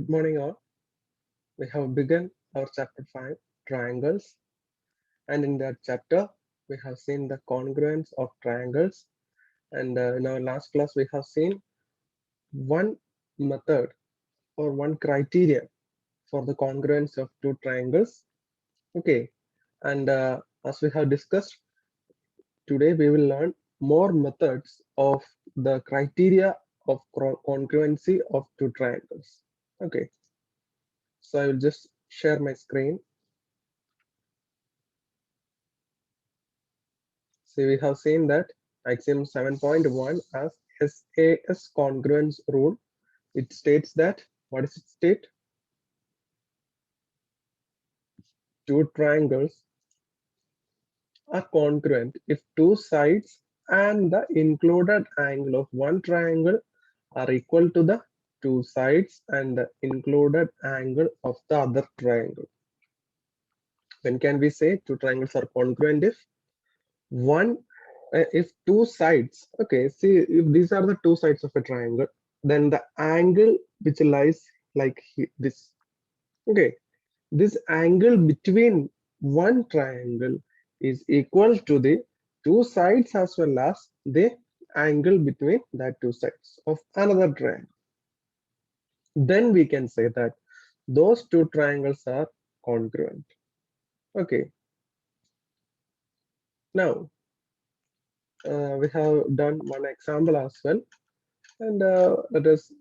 Good morning, all. We have begun our chapter 5, triangles, and in that chapter, we have seen the congruence of triangles. And in our last class, we have seen one method or one criteria for the congruence of two triangles. Okay, and as we have discussed, today we will learn more methods of the criteria of congruency of two triangles. Okay, so I will just share my screen. So we have seen that axiom 7.1 as SAS congruence rule. It states that, what does it state? Two triangles are congruent if two sides and the included angle of one triangle are equal to the two sides and the included angle of the other triangle. When can we say two triangles are congruent? If one if two sides, okay, see, if these are the two sides of a triangle, then the angle which lies like this, okay, this angle between one triangle is equal to the two sides as well as the angle between that two sides of another triangle. Then we can say that those two triangles are congruent. Okay, now we have done one example as well, and let us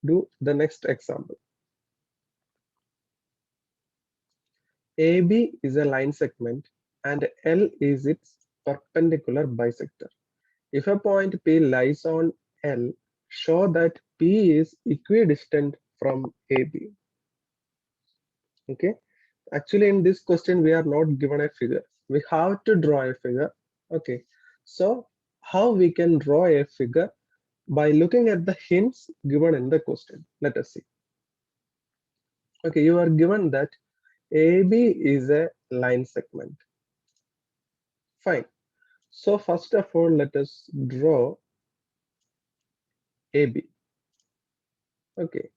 do the next example. AB is a line segment and L is its perpendicular bisector. If a point P lies on L, show that P is equidistant from AB. Okay, actually in this question we are not given a figure. We have to draw a figure. Okay, so how we can draw a figure? By looking at the hints given in the question. Let us see. Okay, you are given that AB is a line segment. Fine. So first of all, let us draw AB. Okay.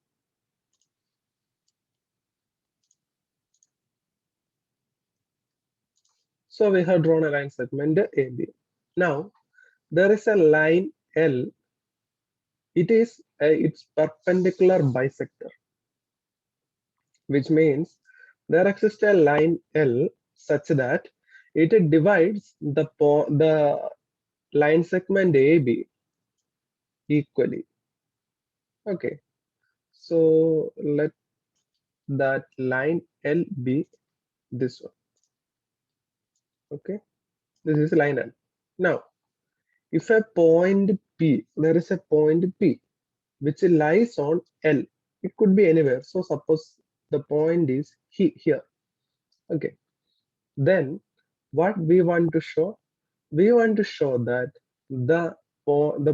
So we have drawn a line segment AB. Now there is a line L. It is its perpendicular bisector, which means there exists a line L such that it divides the line segment AB equally. Okay, so let that line L be this one. Okay, this is line L. Now, if a point P, there is a point P which lies on L, it could be anywhere. So suppose the point is here. Okay, then what we want to show? We want to show that the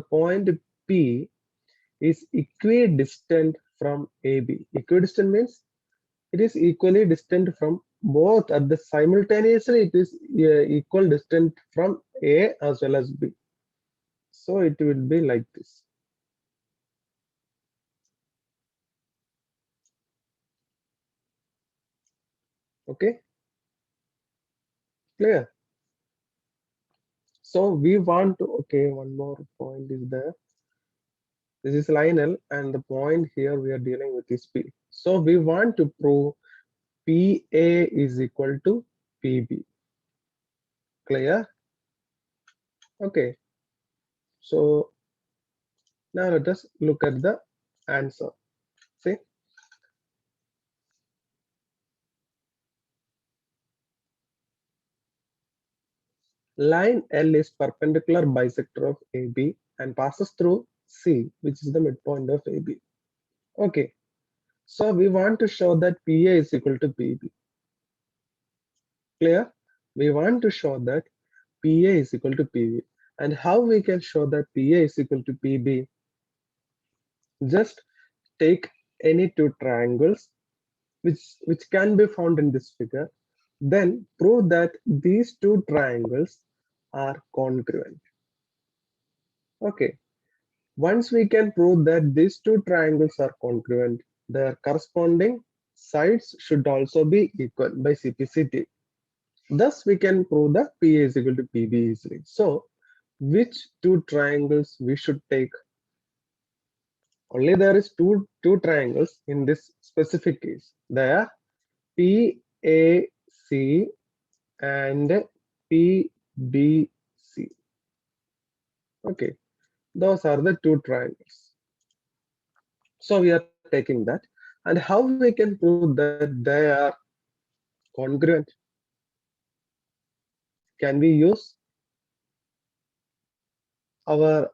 point P is equidistant from AB. Equidistant means it is equally distant from both at the simultaneously it is equal distant from A as well as B. So it will be like this. Okay, clear? So we want to, okay, one more point is there. This is line L and the point here we are dealing with is P. So we want to prove PA is equal to PB. Clear? Okay. So now let us look at the answer. See, line L is perpendicular bisector of AB and passes through C, which is the midpoint of AB. Okay. So we want to show that PA is equal to PB. Clear? We want to show that PA is equal to PB. And how we can show that PA is equal to PB? Just take any two triangles which can be found in this figure, then prove that these two triangles are congruent. Okay, once we can prove that these two triangles are congruent, their corresponding sides should also be equal by CPCT. Thus, we can prove that PA is equal to PB easily. So, which two triangles we should take? Only there is two triangles in this specific case. They are PAC and PBC. Okay, those are the two triangles. So we are taking that. And how we can prove that they are congruent? Can we use our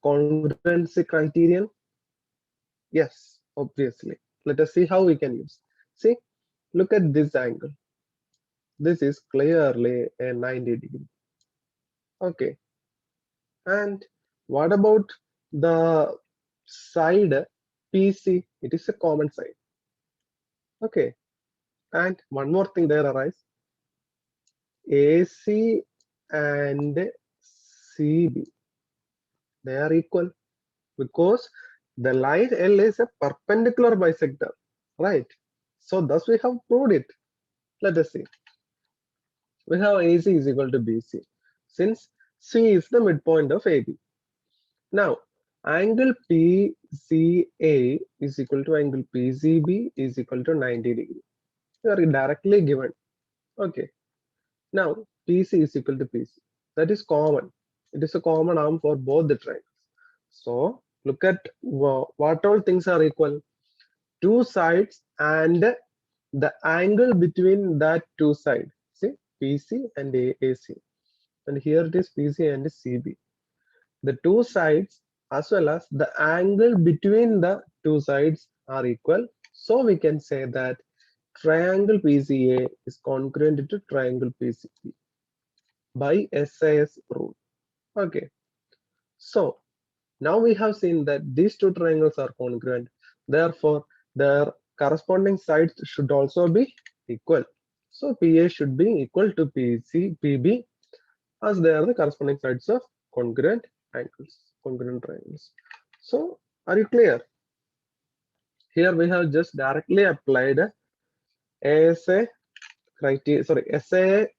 congruency criterion? Yes, obviously. Let us see how we can use. See, look at this angle. This is clearly a 90 degree. Okay. And what about the side PC? It is a common side. Okay. And one more thing there arise. AC and CB. They are equal because the line L is a perpendicular bisector, right? So thus we have proved it. Let us see. We have AC is equal to BC since C is the midpoint of AB. Now angle PCA is equal to angle PCB is equal to 90 degree. They are directly given. Okay. Now PC is equal to PC. That is common. It is a common arm for both the triangles. So look at what all things are equal. Two sides and the angle between that two sides. See PC and AC. And here it is PC and CB. The two sides as well as the angle between the two sides are equal. So we can say that triangle PCA is congruent to triangle PCB by SAS rule. Okay. So now we have seen that these two triangles are congruent. Therefore, their corresponding sides should also be equal. So PA should be equal to PB as they are the corresponding sides of congruent angles, congruent triangles. So are you clear? Here we have just directly applied ASA criteria, sorry,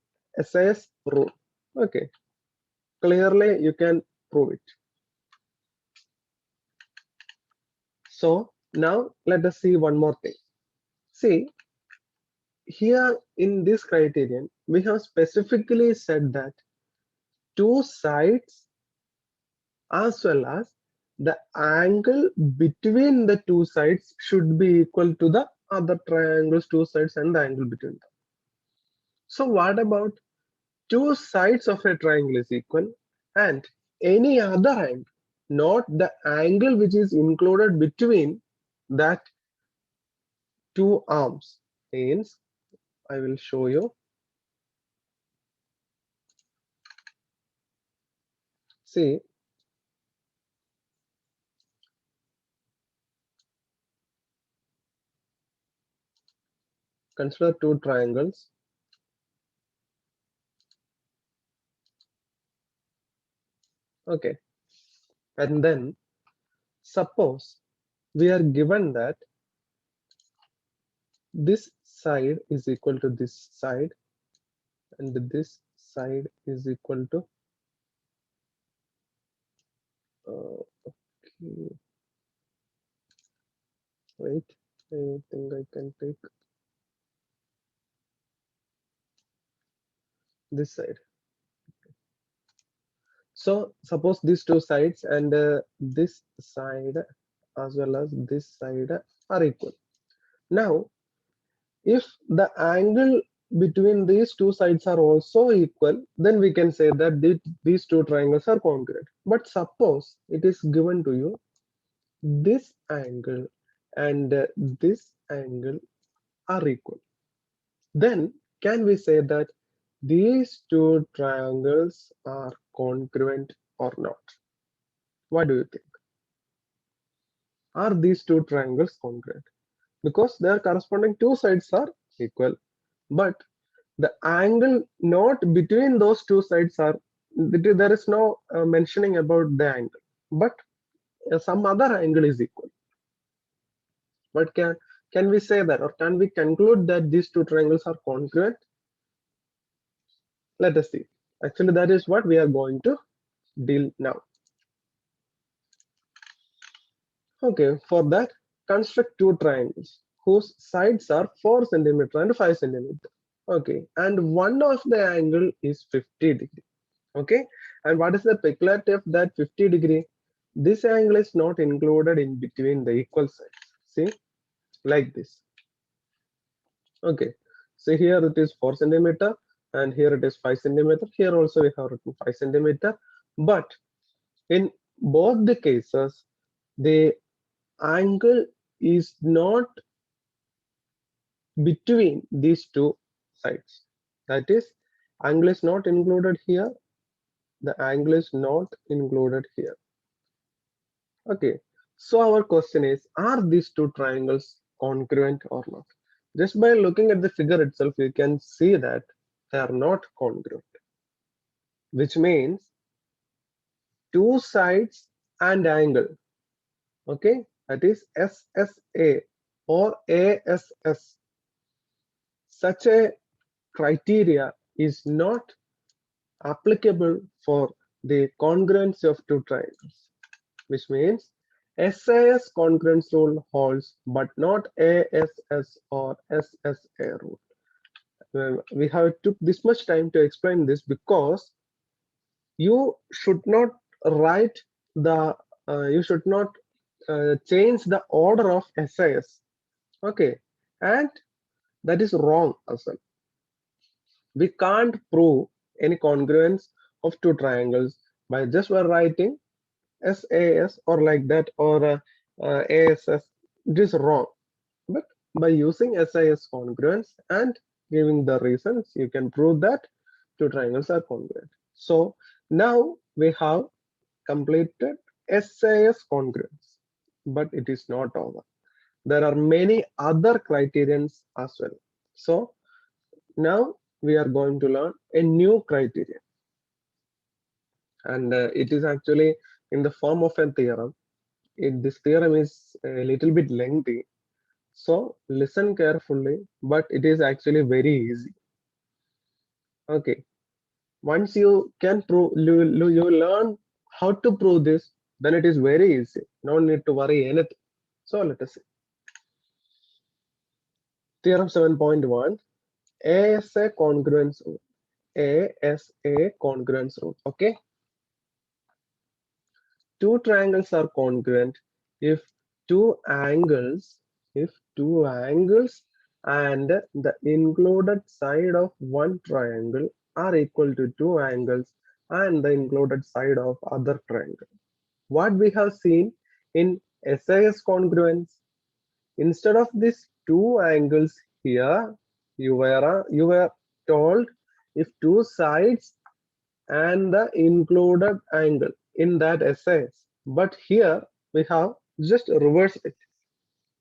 SAS rule. Okay, clearly you can prove it. So now let us see one more thing. See, here in this criterion, we have specifically said that two sides as well as the angle between the two sides should be equal to the other triangles, two sides and the angle between them. So what about two sides of a triangle is equal and any other angle, not the angle which is included between that two arms, means I will show you. See, consider two triangles. Okay, and then suppose we are given that this side is equal to this side and this side is equal to okay, wait, I think I can take this side. So suppose these two sides and this side as well as this side are equal. Now if the angle between these two sides are also equal, then we can say that these two triangles are congruent. But suppose it is given to you this angle and this angle are equal, then can we say that these two triangles are congruent or not? What do you think? Are these two triangles congruent? Because their corresponding two sides are equal, but the angle not between those two sides are, there is no mentioning about the angle, but some other angle is equal. But can we say that, or can we conclude that these two triangles are congruent? Let us see. Actually, that is what we are going to deal now. Okay, for that, construct two triangles whose sides are 4 centimeter and 5 centimeter. Okay, and one of the angle is 50 degree. Okay, and what is the peculiarity of that 50 degree? This angle is not included in between the equal sides. See, like this. Okay, so here it is 4 centimeter and here it is 5 centimeter. Here also we have written 5 centimeter, but in both the cases, the angle is not between these two sides. That is, angle is not included here. The angle is not included here. Okay, so our question is, are these two triangles congruent or not? Just by looking at the figure itself, you can see that they are not congruent, which means two sides and angle. Okay, that is SSA or ASS. Such a criteria is not applicable for the congruency of two triangles, which means SAS congruence rule holds, but not ASS or SSA rule. We have took this much time to explain this because you should not write the you should not change the order of SAS. Okay, and that is wrong as well. We can't prove any congruence of two triangles by just by writing SAS or like that or ASS. It is wrong. But by using SIS congruence and giving the reasons, you can prove that two triangles are congruent. So now we have completed SIS congruence, but it is not over. There are many other criterions as well. So now we are going to learn a new criterion, and it is actually in the form of a theorem. This theorem is a little bit lengthy, so listen carefully, but it is actually very easy. Okay, once you can prove, you learn how to prove this, then it is very easy. No need to worry anything. So let us see. Theorem 7.1, ASA congruence rule. ASA congruence rule. Okay, two triangles are congruent if two angles and the included side of one triangle are equal to two angles and the included side of other triangle. What we have seen in SIS congruence, instead of these two angles here, you were told if two sides and the included angle in that SIS. But here we have just reversed it.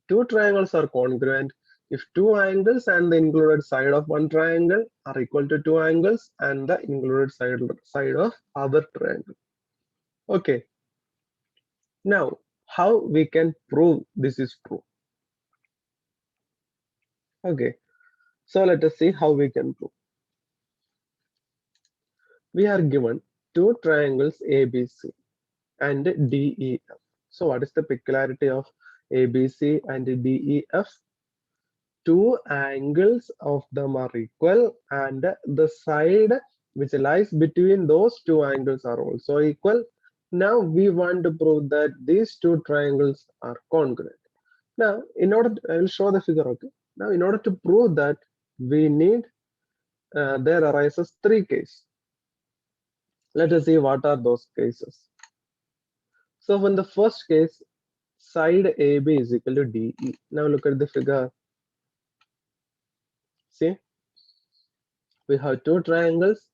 Two triangles are congruent if two angles and the included side of one triangle are equal to two angles and the included side of other triangle. Okay. Now, how we can prove this is true? Okay. So let us see how we can prove. We are given two triangles ABC and DEF. So what is the peculiarity of ABC and DEF? Two angles of them are equal and the side which lies between those two angles are also equal. Now we want to prove that these two triangles are congruent. Now I will show the figure. Okay, now in order to prove that, we need there arises three cases. Let us see what are those cases. So in the first case, side AB is equal to DE. Now look at the figure. See, we have two triangles.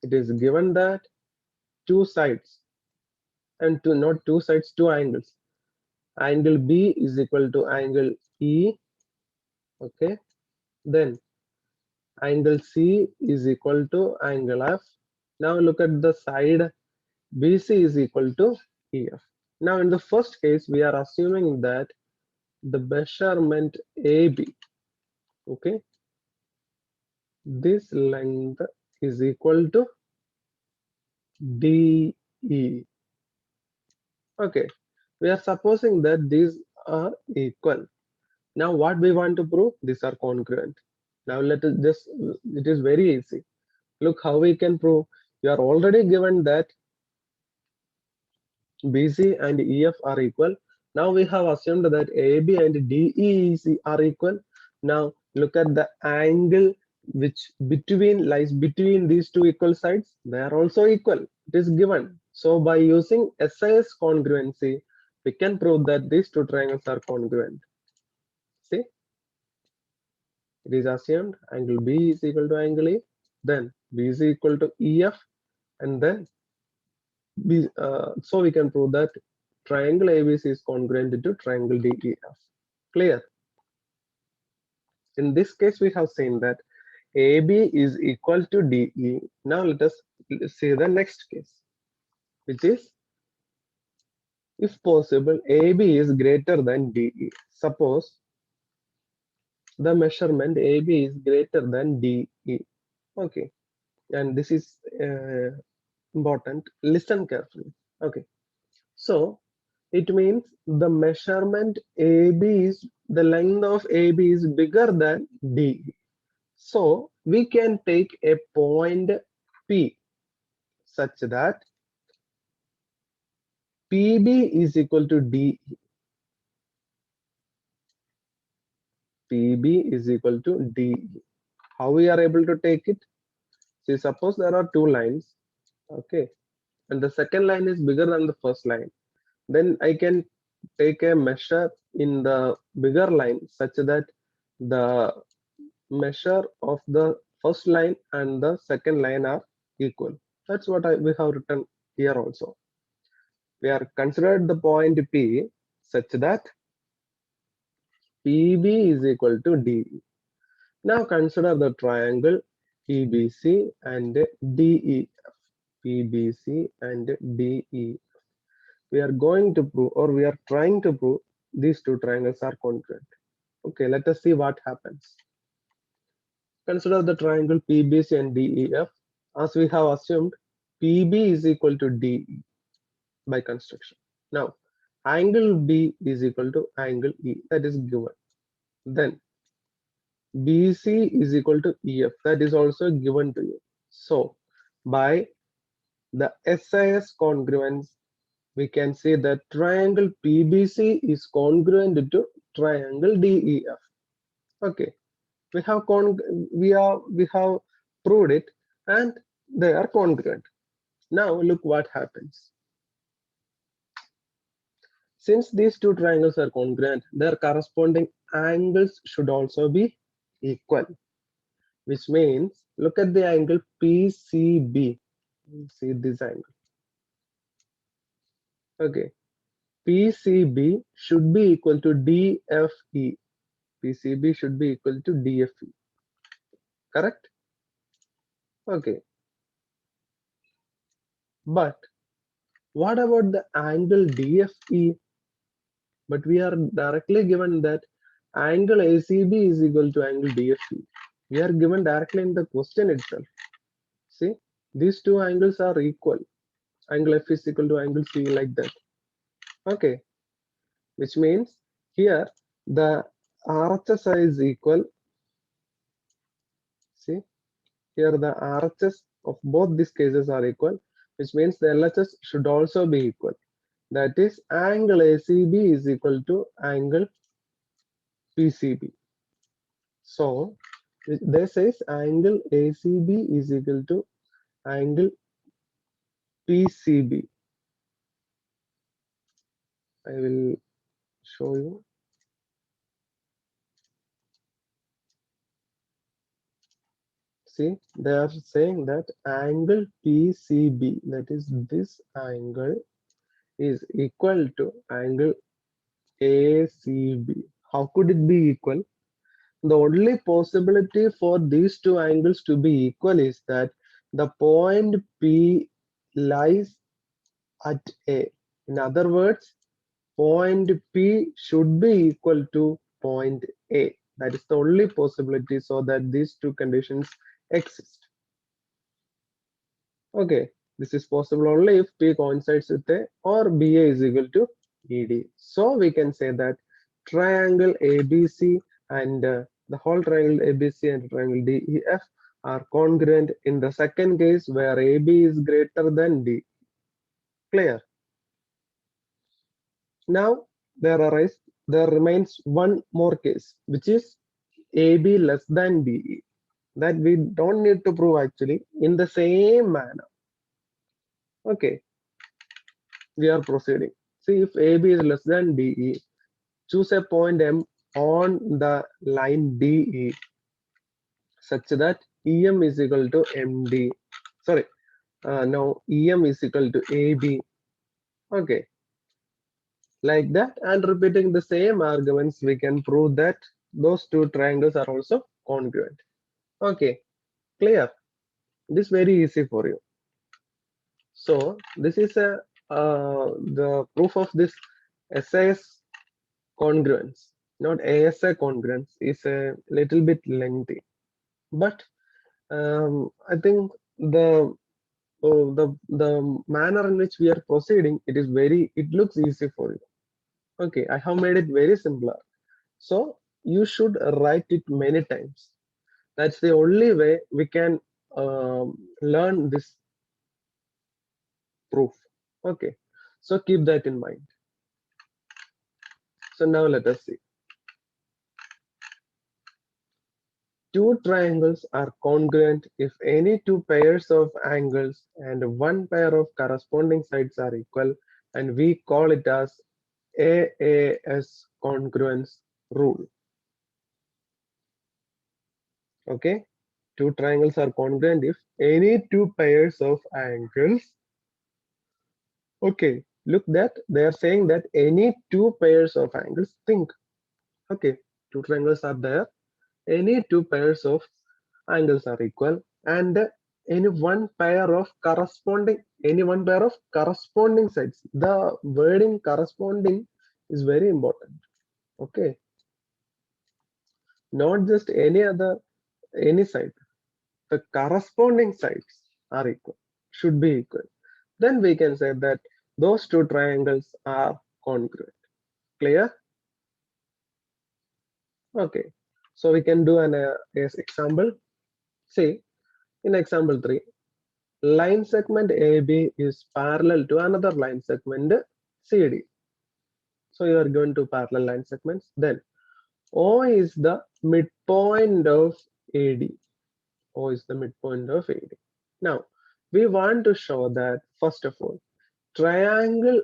It is given that two sides and not two sides, two angles. Angle B is equal to angle E. Okay, then angle C is equal to angle F. Now look at the side BC is equal to EF. Now in the first case, we are assuming that the measurement AB, okay, this length is equal to DE. Okay, we are supposing that these are equal. Now what we want to prove? These are congruent. Now let us just, it is very easy. Look how we can prove. You are already given that BC and EF are equal. Now we have assumed that AB and DE are equal. Now look at the angle which lies between these two equal sides. They are also equal. It is given. So by using SIS congruency, we can prove that these two triangles are congruent. See, it is assumed angle B is equal to angle E, then B is equal to EF, and then so we can prove that triangle ABC is congruent to triangle DEF. Clear? In this case, we have seen that AB is equal to DE. Now let us see the next case, which is, if possible, AB is greater than DE. Suppose the measurement AB is greater than DE. Okay, and this is important. Listen carefully. Okay, so it means the measurement AB is, the length of AB is bigger than DE. So we can take a point P such that PB is equal to DE. PB is equal to DE. How we are able to take it? See, suppose there are two lines, okay, and the second line is bigger than the first line. Then I can take a measure in the bigger line such that the measure of the first line and the second line are equal. That's what we have written here also. We are considered the point P such that PB is equal to DE. Now consider the triangle EBC and DEF. PBC and DE. We are going to prove, or we are trying to prove, these two triangles are congruent. Okay, let us see what happens. Consider the triangle PBC and DEF. As we have assumed, PB is equal to DE by construction. Now, angle B is equal to angle E, that is given. Then, BC is equal to EF, that is also given to you. So, by the SIS congruence, we can say that triangle PBC is congruent to triangle DEF. Okay, we have proved it, and they are congruent. Now look what happens. Since these two triangles are congruent, their corresponding angles should also be equal, which means look at the angle PCB. See this angle. Okay, PCB should be equal to DFE. PCB should be equal to DFE. Correct? Okay. But what about the angle DFE? But we are directly given that angle ACB is equal to angle DFE. We are given directly in the question itself. See, these two angles are equal. Angle F is equal to angle C, like that. Okay, which means here the RHS is equal. See, here the RHS of both these cases are equal, which means the LHS should also be equal. That is, angle ACB is equal to angle PCB. So this is angle ACB is equal to angle PCB. I will show you. See, they are saying that angle PCB, that is this angle, is equal to angle ACB. How could it be equal? The only possibility for these two angles to be equal is that the point P lies at A. In other words, point P should be equal to point A. That is the only possibility, so that these two conditions exist. Okay, this is possible only if P coincides with A or BA is equal to ED. So we can say that triangle ABC and the whole triangle ABC and triangle DEF are congruent in the second case where AB is greater than D. Clear? Now there remains one more case, which is AB less than BE. That we don't need to prove actually, in the same manner. Okay, we are proceeding. See, if AB is less than DE, choose a point M on the line DE such that EM is equal to MD. Sorry, no, EM is equal to AB. Okay, like that, and repeating the same arguments, we can prove that those two triangles are also congruent. Okay, clear? This is very easy for you. So this is the proof of this SAS congruence, not ASA congruence, is a little bit lengthy, but I think the manner in which we are proceeding, it looks easy for you. Okay, I have made it very simpler, so you should write it many times. That's the only way we can learn this proof. Okay, so keep that in mind. So now let us see. Two triangles are congruent if any two pairs of angles and one pair of corresponding sides are equal, and we call it as AAS congruence rule. Okay, two triangles are congruent if any two pairs of angles. Okay, look that they are saying that any two pairs of angles. Think. Okay, two triangles are there. Any two pairs of angles are equal, and any one pair of corresponding sides. The wording corresponding is very important. Okay, not just any side. The corresponding sides are equal, should be equal. Then we can say that those two triangles are congruent. Clear? Okay, so we can do an example. See, in example 3, line segment AB is parallel to another line segment CD. So you are going to parallel line segments. Then O is the midpoint of AD. O is the midpoint of AD. Now we want to show that, first of all, triangle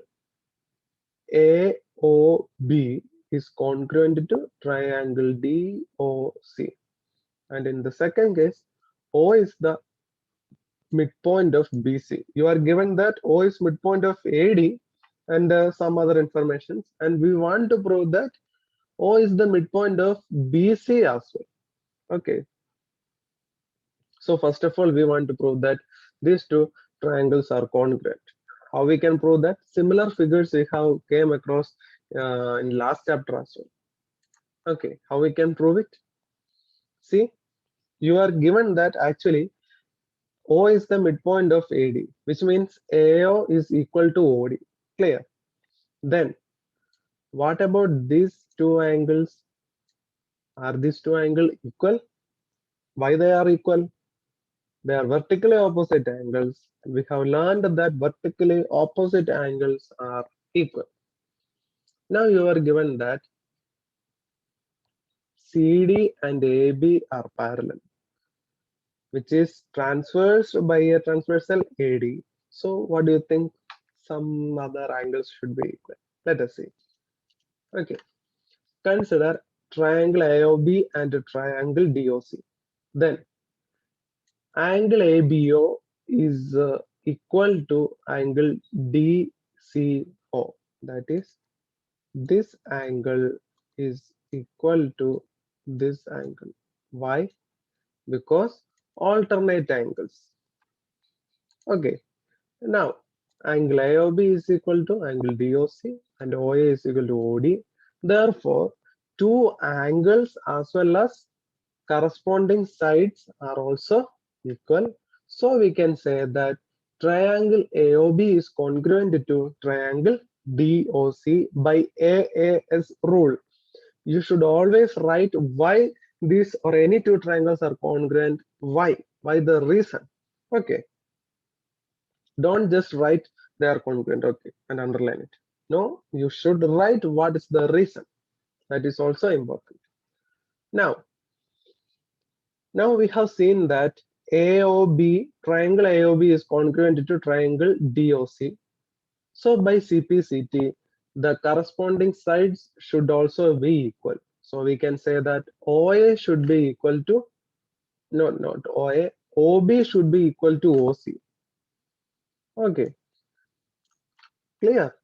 AOB is congruent to triangle DOC. And in the second case, O is the midpoint of BC. You are given that O is midpoint of AD and some other information, and we want to prove that O is the midpoint of BC as well. Okay. So first of all, we want to prove that these two triangles are congruent. How we can prove that? Similar figures we have came across in last chapter as well. Okay, how we can prove it? See, you are given that actually O is the midpoint of AD, which means AO is equal to OD. Clear? Then, what about these two angles? Are these two angles equal? Why they are equal? They are vertically opposite angles. We have learned that vertically opposite angles are equal. Now you are given that CD and AB are parallel, which is transversed by a transversal AD. So what do you think? Some other angles should be equal. Let us see. Okay. Consider triangle AOB and triangle DOC. Then angle ABO is equal to angle DCO. That is, this angle is equal to this angle. Why? Because alternate angles. Okay. Now angle AOB is equal to angle DOC and OA is equal to OD. Therefore, two angles as well as corresponding sides are also equal. So we can say that triangle AOB is congruent to triangle DOC by AAS rule. You should always write why these or any two triangles are congruent. Why the reason. Okay, don't just write they are congruent, okay, and underline it. No, you should write what is the reason. That is also important. Now we have seen that AOB, triangle AOB is congruent to triangle DOC. So by CPCT, the corresponding sides should also be equal. So we can say that OA should be equal to, no, not OA, OB should be equal to OC. Okay, clear?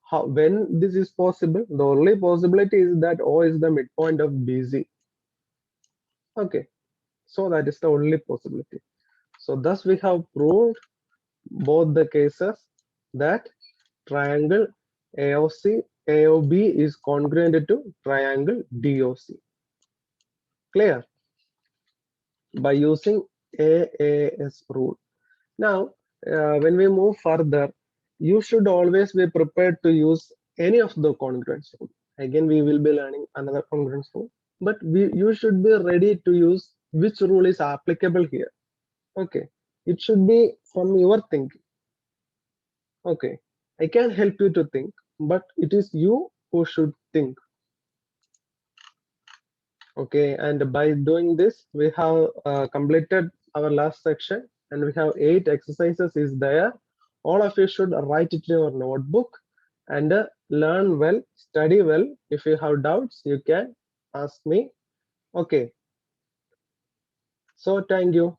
How, when this is possible? The only possibility is that O is the midpoint of BC. Okay, so that is the only possibility. So thus we have proved both the cases that triangle AOB is congruent to triangle DOC. Clear? By using AAS rule. Now, when we move further, you should always be prepared to use any of the congruence rule. Again, we will be learning another congruence rule, but you should be ready to use which rule is applicable here. Okay, it should be from your thinking. Okay, I can help you to think, but it is you who should think. Okay, and by doing this, we have completed our last section, and we have 8 exercises is there. All of you should write it in your notebook and learn well, study well. If you have doubts, you can ask me. Okay, so thank you.